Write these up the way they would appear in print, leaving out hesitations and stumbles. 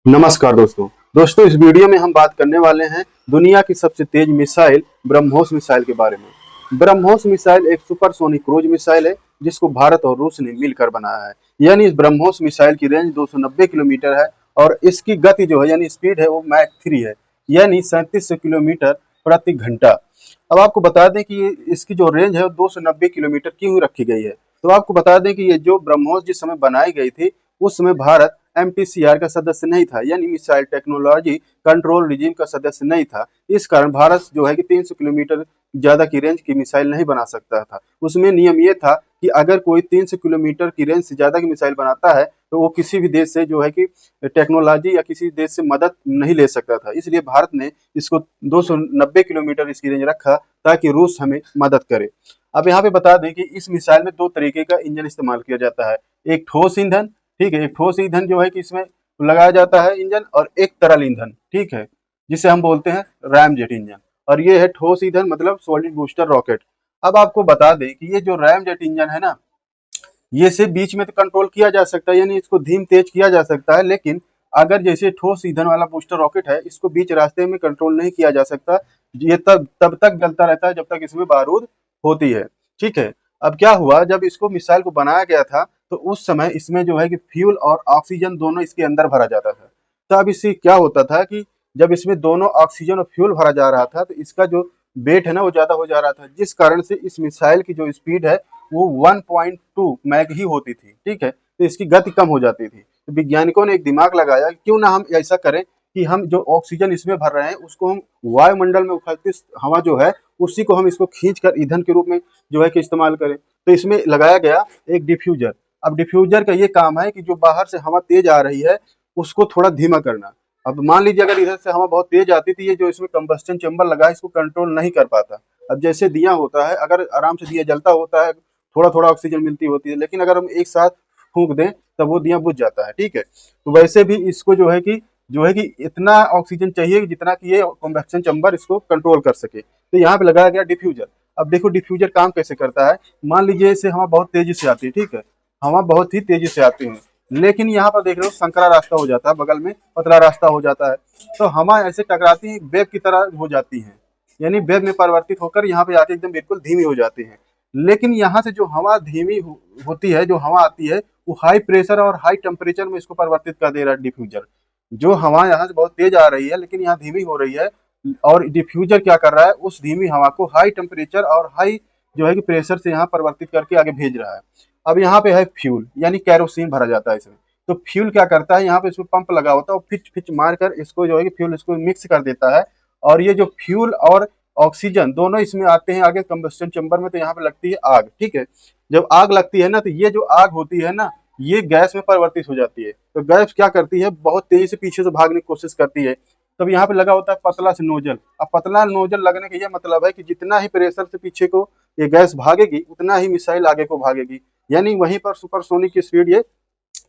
नमस्कार दोस्तों इस वीडियो में हम बात करने वाले हैं दुनिया की सबसे तेज मिसाइल ब्रह्मोस मिसाइल के बारे में। ब्रह्मोस मिसाइल एक सुपरसोनिक क्रूज मिसाइल है जिसको भारत और रूस ने मिलकर बनाया है। यानी इस ब्रह्मोस मिसाइल की रेंज 290 किलोमीटर है और इसकी गति जो है यानी स्पीड है वो मैक 3 है, यानी 3700 किलोमीटर प्रति घंटा। अब आपको बता दें कि इसकी जो रेंज है वो 290 किलोमीटर क्यों रखी गई है। तो आपको बता दें कि ये जो ब्रह्मोस जिस समय बनाई गई थी उस समय भारत एमटीसीआर का सदस्य नहीं था, यानी मिसाइल टेक्नोलॉजी कंट्रोल रिजीम का सदस्य नहीं था। इस कारण भारत जो है कि 300 किलोमीटर ज्यादा की रेंज की मिसाइल नहीं बना सकता था। उसमें नियम ये था कि अगर कोई 300 किलोमीटर की रेंज से ज्यादा की मिसाइल बनाता है तो वो किसी भी देश से जो है कि टेक्नोलॉजी या किसी देश से मदद नहीं ले सकता था। इसलिए भारत ने इसको 290 किलोमीटर इसकी रेंज रखा ताकि रूस हमें मदद करे। अब यहाँ पे बता दें कि इस मिसाइल में दो तरीके का इंजन इस्तेमाल किया जाता है। एक ठोस ईंधन, ठीक है, एक ठोस ईंधन जो है कि इसमें लगाया जाता है इंजन, और एक तरल ईंधन, ठीक है, जिसे हम बोलते हैं रैमजेट इंजन। और ये है ठोस ईंधन मतलब सॉलिड बूस्टर रॉकेट। अब आपको बता दें कि ये जो रैमजेट इंजन है ना, ये से बीच में तो कंट्रोल किया जा सकता है, यानी इसको धीम तेज किया जा सकता है। लेकिन अगर जैसे ठोस ईंधन वाला बूस्टर रॉकेट है, इसको बीच रास्ते में कंट्रोल नहीं किया जा सकता। ये तब तब तक जलता रहता है जब तक इसमें बारूद होती है, ठीक है। अब क्या हुआ, जब इसको मिसाइल को बनाया गया था तो उस समय इसमें जो है कि फ्यूल और ऑक्सीजन दोनों इसके अंदर भरा जाता था। तो अब इससे क्या होता था कि जब इसमें दोनों ऑक्सीजन और फ्यूल भरा जा रहा था तो इसका जो वेट है ना वो ज्यादा हो जा रहा था, जिस कारण से इस मिसाइल की जो स्पीड है वो 1.2 मैक ही होती थी, ठीक है। तो इसकी गति कम हो जाती थी। तो वैज्ञानिकों ने एक दिमाग लगाया, क्यों ना हम ऐसा करें कि हम जो ऑक्सीजन इसमें भर रहे हैं उसको हम वायुमंडल में उखड़ती हवा जो है उसी को हम इसको खींच कर ईंधन के रूप में जो है कि इस्तेमाल करें। तो इसमें लगाया गया एक डिफ्यूजर। अब डिफ्यूजर का ये काम है कि जो बाहर से हवा तेज आ रही है उसको थोड़ा धीमा करना। अब मान लीजिए अगर इधर से हवा बहुत तेज आती थी, ये जो इसमें कंबस्टन चेंबर लगा है इसको कंट्रोल नहीं कर पाता। अब जैसे दिया होता है, अगर आराम से दिया जलता होता है, थोड़ा थोड़ा ऑक्सीजन मिलती होती है, लेकिन अगर हम एक साथ फूंक दें तब वो दिया बुझ जाता है, ठीक है। तो वैसे भी इसको जो है कि इतना ऑक्सीजन चाहिए जितना कि ये कंबस्टन चेंबर इसको कंट्रोल कर सके। तो यहाँ पे लगाया गया डिफ्यूजर। अब देखो डिफ्यूजर काम कैसे करता है। मान लीजिए इसे हवा बहुत तेजी से आती है, ठीक है, हवा बहुत ही तेजी से आती है, लेकिन यहाँ पर देख रहे हो संकरा रास्ता हो जाता है, बगल में पतला रास्ता हो जाता है। तो हवा ऐसे टकराती है, वेव की तरह हो जाती है, यानी वेव में परिवर्तित होकर यहाँ पे आके एकदम बिल्कुल धीमी हो जाती है। लेकिन यहाँ से जो हवा धीमी होती है, जो हवा आती है वो हाई प्रेशर और हाई टेम्परेचर में इसको परिवर्तित कर दे रहा है डिफ्यूजर। जो हवा यहाँ से बहुत तेज आ रही है लेकिन यहाँ धीमी हो रही है, और डिफ्यूजर क्या कर रहा है, उस धीमी हवा को हाई टेम्परेचर और हाई जो है कि प्रेशर से यहाँ परिवर्तित करके आगे भेज रहा है। अब यहाँ पे है फ्यूल, यानी कैरोसिन भरा जाता है इसमें। तो फ्यूल क्या करता है, यहाँ पे इसमें पंप लगा होता है, वो फिच फिच मार कर इसको जो है कि फ्यूल इसको मिक्स कर देता है। और ये जो फ्यूल और ऑक्सीजन दोनों इसमें आते हैं आगे कंबस्टन चेंबर में, तो यहाँ पे लगती है आग, ठीक है। जब आग लगती है ना तो ये जो आग होती है ना ये गैस में परिवर्तित हो जाती है। तो गैस क्या करती है, बहुत तेजी से पीछे से भागने की कोशिश करती है। तब यहाँ पे लगा होता है पतला से नोजल। अब पतला नोजल लगने का ये मतलब है कि जितना ही प्रेशर से पीछे को ये गैस भागेगी उतना ही मिसाइल आगे को भागेगी, यानी वहीं पर सुपरसोनिक की स्पीड ये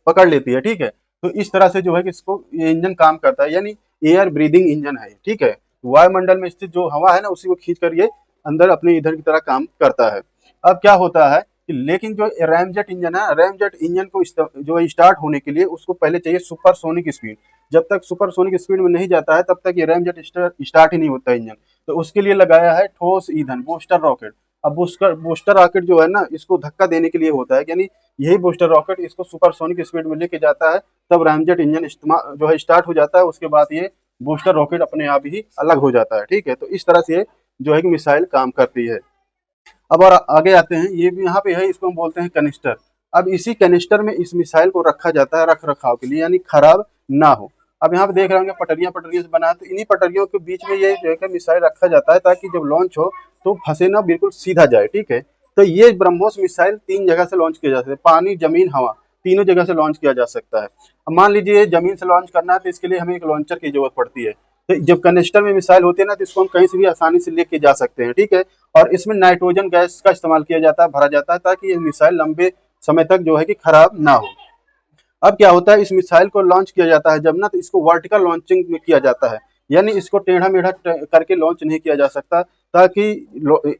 पकड़ लेती है, ठीक है। तो इस तरह से जो है कि इसको ये इंजन काम करता है, यानी एयर ब्रीदिंग इंजन है, ठीक है। वायुमंडल में स्थित जो हवा है ना उसी को खींच कर ये अंदर अपने ईंधन की तरह काम करता है। अब क्या होता है कि लेकिन जो रैमजेट इंजन है, रैमजेट इंजन को जो है स्टार्ट होने के लिए उसको पहले चाहिए सुपरसोनिक स्पीड। जब तक सुपरसोनिक स्पीड में नहीं जाता है तब तक ये रैमजेट स्टार्ट ही नहीं होता इंजन। तो उसके लिए लगाया है ठोस ईंधन बूस्टर रॉकेट। अब बूस्टर बूस्टर रॉकेट जो है ना इसको धक्का देने के लिए होता है, यानी यही बूस्टर रॉकेट इसको सुपरसोनिक स्पीड में लेके जाता है, तब रैमजेट इंजन इस्तेमाल जो है स्टार्ट हो जाता है। उसके बाद ये बूस्टर रॉकेट अपने आप ही अलग हो जाता है, ठीक है। तो इस तरह से जो है कि मिसाइल काम करती है। अब और आगे आते हैं, ये भी यहाँ पे है, इसको हम बोलते हैं कनिस्टर। अब इसी कनिस्टर में इस मिसाइल को रखा जाता है रख रखाव के लिए, यानी खराब ना हो। अब यहाँ पे देख रहे होंगे पटरियां पटरियां से बना है, तो इन्हीं पटरियों के बीच में ये जो है मिसाइल रखा जाता है ताकि जब लॉन्च हो तो फंसे ना, बिल्कुल सीधा जाए, ठीक है। तो ये ब्रह्मोस मिसाइल 3 जगह से लॉन्च किया जा सकता है, पानी जमीन हवा, तीनों जगह से लॉन्च किया जा सकता है। अब मान लीजिए जमीन से लॉन्च करना है तो इसके लिए हमें एक लॉन्चर की जरूरत पड़ती है। तो जब कनिस्टर में मिसाइल होती है ना तो इसको हम कहीं से भी आसानी से लेके जा सकते हैं, ठीक है। और इसमें नाइट्रोजन गैस का इस्तेमाल किया जाता है, भरा जाता है, ताकि ये मिसाइल लंबे समय तक जो है कि खराब ना हो। अब क्या होता है, इस मिसाइल को लॉन्च किया जाता है जब ना तो इसको वर्टिकल लॉन्चिंग में किया जाता है, यानी इसको टेढ़ा मेढ़ा करके लॉन्च नहीं किया जा सकता, ताकि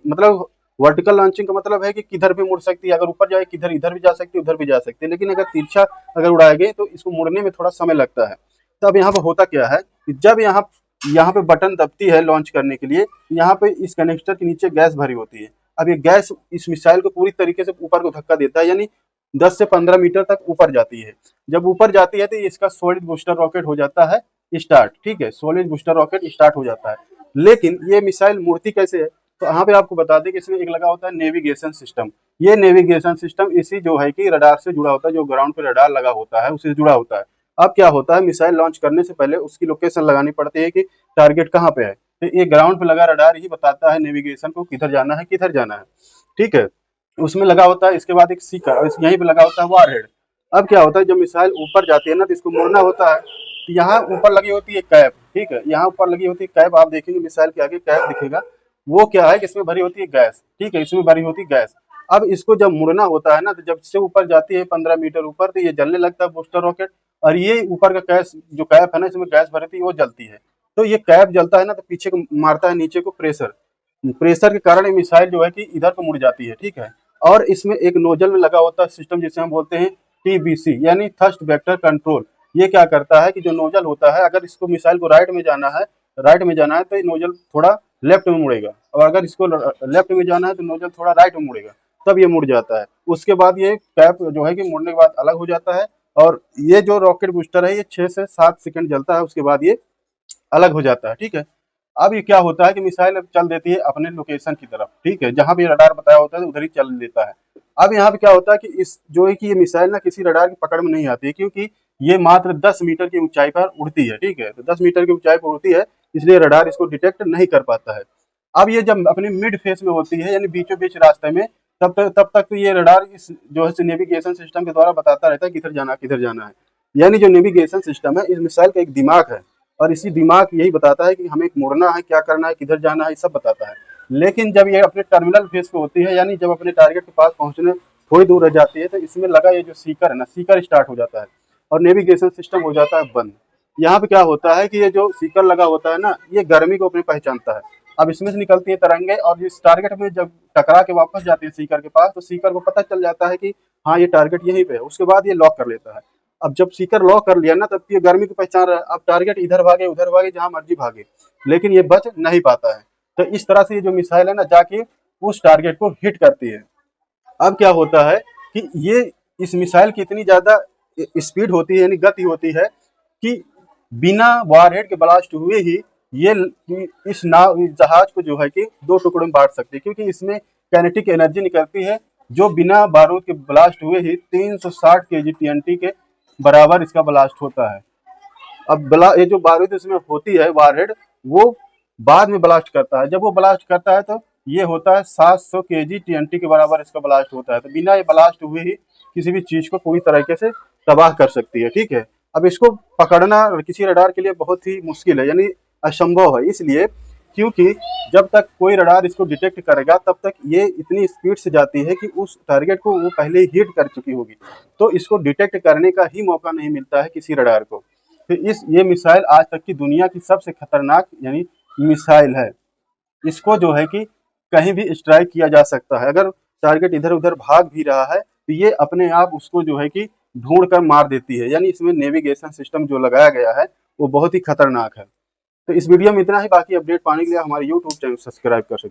मतलब वर्टिकल लॉन्चिंग का मतलब है कि किधर भी मुड़ सकती है, अगर ऊपर जाए किधर इधर भी जा सकती है उधर भी जा सकती है, लेकिन अगर तिरछा अगर उड़ाएंगे तो इसको मुड़ने में थोड़ा समय लगता है। तब यहाँ पे होता क्या है कि जब यहाँ पे बटन दबती है लॉन्च करने के लिए, यहाँ पे इस कनेक्टर के नीचे गैस भरी होती है। अब ये गैस इस मिसाइल को पूरी तरीके से ऊपर को धक्का देता है, यानी 10 से 15 मीटर तक ऊपर जाती है। जब ऊपर जाती है तो इसका सॉलिड बूस्टर रॉकेट हो जाता है स्टार्ट, ठीक है, सॉलिड बूस्टर रॉकेट स्टार्ट हो जाता है। लेकिन ये मिसाइल मुड़ती कैसे है, तो यहाँ पे आपको बता दें कि इसमें एक लगा होता है नेविगेशन सिस्टम। ये नेविगेशन सिस्टम इसी जो है कि रडार से जुड़ा होता है, जो ग्राउंड पे रडार लगा होता है उससे जुड़ा होता है। अब क्या होता है, मिसाइल लॉन्च करने से पहले उसकी लोकेशन लगानी पड़ती है कि टारगेट कहाँ पे है। तो ये ग्राउंड पे लगा रडार ही बताता है नेविगेशन को किधर जाना है किधर जाना है, ठीक है। उसमें लगा होता है, इसके बाद एक सीकर, और यहीं पे लगा होता है वारहेड। अब क्या होता है, जब मिसाइल ऊपर जाती है ना तो इसको मोड़ना होता है, तो यहाँ ऊपर लगी होती है कैप, ठीक है, यहाँ ऊपर लगी होती है कैप। आप देखेंगे मिसाइल के आगे कैप दिखेगा, वो क्या है कि इसमें भरी होती है गैस, ठीक है, इसमें भरी होती है गैस। अब इसको जब मुड़ना होता है ना, तो जब से ऊपर जाती है 15 मीटर ऊपर, तो ये जलने लगता है बूस्टर रॉकेट, और ये ऊपर का गैस जो कैप है ना, इसमें गैस भरी थी वो जलती है। तो ये कैप जलता है ना, तो पीछे को मारता है नीचे को प्रेशर, प्रेशर के कारण ये मिसाइल जो है कि इधर को मुड़ जाती है, ठीक है। और इसमें एक नोजल में लगा होता है सिस्टम जिसे हम बोलते हैं टीबीसी, यानी थ्रस्ट वेक्टर कंट्रोल। ये क्या करता है कि जो नोजल होता है, अगर इसको मिसाइल को राइट में जाना है, तो ये नोजल थोड़ा लेफ्ट में मुड़ेगा, और अगर इसको लेफ्ट में जाना है तो नोजल थोड़ा राइट में मुड़ेगा, तब ये मुड़ जाता है। उसके बाद ये कैप जो है कि मुड़ने के बाद अलग हो जाता है, और ये जो रॉकेट बूस्टर है ये 6 से 7 सेकंड जलता है, उसके बाद ये अलग हो जाता है, ठीक है। अब ये क्या होता है कि मिसाइल अब चल देती है अपने लोकेशन की तरफ, ठीक है, जहां भी रडार बताया होता है उधर ही चल देता है। अब यहाँ पे क्या होता है कि इस जो है कि ये मिसाइल ना किसी रडार की पकड़ में नहीं आती है, क्योंकि ये मात्र 10 मीटर की ऊंचाई पर उड़ती है, ठीक है, तो 10 मीटर की ऊंचाई पर उड़ती है, इसलिए रडार इसको डिटेक्ट नहीं कर पाता है। अब ये जब अपने मिड फेस में होती है, यानी बीचों बीच रास्ते में, तब तक तो ये रडार इस जो है नेविगेशन सिस्टम के द्वारा बताता रहता है किधर जाना है। यानी जो नेविगेशन सिस्टम है, इस मिसाइल का एक दिमाग है, और इसी दिमाग यही बताता है कि हमें मुड़ना है, क्या करना है, किधर जाना है, सब बताता है। लेकिन जब ये अपने टर्मिनल फेज पे होती है, यानी जब अपने टारगेट के पास पहुंचने थोड़ी दूर रह जाती है, तो इसमें लगा ये जो सीकर है ना, सीकर स्टार्ट हो जाता है और नेविगेशन सिस्टम हो जाता है बंद। यहाँ पे क्या होता है कि ये जो सीकर लगा होता है ना, ये गर्मी को अपने पहचानता है। अब इसमें से निकलती है तरंगे, और इस टारगेट में जब टकरा के वापस जाती है सीकर के पास, तो सीकर को पता चल जाता है कि हाँ ये टारगेट यहीं पे है। उसके बाद ये लॉक कर लेता है। अब जब सीकर लॉक कर लिया ना, तब ये गर्मी को पहचान रहा है। अब टारगेट इधर भागे जहां मर्जी भागे, लेकिन ये बच नहीं पाता है। तो इस तरह से ये जो मिसाइल है ना, जाके उस टारगेट को हिट करती है। अब क्या होता है कि ये इस मिसाइल की इतनी ज्यादा स्पीड होती है, यानी गति होती है, कि बिना वारहेड के ब्लास्ट हुए ही ये इस नाव इस जहाज को जो है कि 2 टुकड़ों में बांट सकती है, क्योंकि इसमें काइनेटिक एनर्जी निकलती है जो बिना बारूद के ब्लास्ट हुए ही 360 केजी टीएनटी के बराबर इसका ब्लास्ट होता है। अब ये जो बारूद इसमें होती है वारहेड, वो बाद में ब्लास्ट करता है। जब वो ब्लास्ट करता है तो ये होता है 700 केजी टीएनटी के बराबर इसका ब्लास्ट होता है। तो बिना ये ब्लास्ट हुए ही किसी भी चीज को पूरी तरीके से तबाह कर सकती है, ठीक है। अब इसको पकड़ना किसी रडार के लिए बहुत ही मुश्किल है, यानी असंभव है, इसलिए क्योंकि जब तक कोई रडार इसको डिटेक्ट करेगा, तब तक ये इतनी स्पीड से जाती है कि उस टारगेट को वो पहले ही हिट कर चुकी होगी, तो इसको डिटेक्ट करने का ही मौका नहीं मिलता है किसी रडार को। तो ये मिसाइल आज तक की दुनिया की सबसे खतरनाक यानी मिसाइल है। इसको जो है कि कहीं भी स्ट्राइक किया जा सकता है। अगर टारगेट इधर उधर भाग भी रहा है, तो ये अपने आप उसको जो है कि ढूंढ कर मार देती है। यानी इसमें नेविगेशन सिस्टम जो लगाया गया है वो बहुत ही खतरनाक है। तो इस वीडियो में इतना ही। बाकी अपडेट पाने के लिए हमारे यूट्यूब चैनल सब्सक्राइब कर सकते हैं।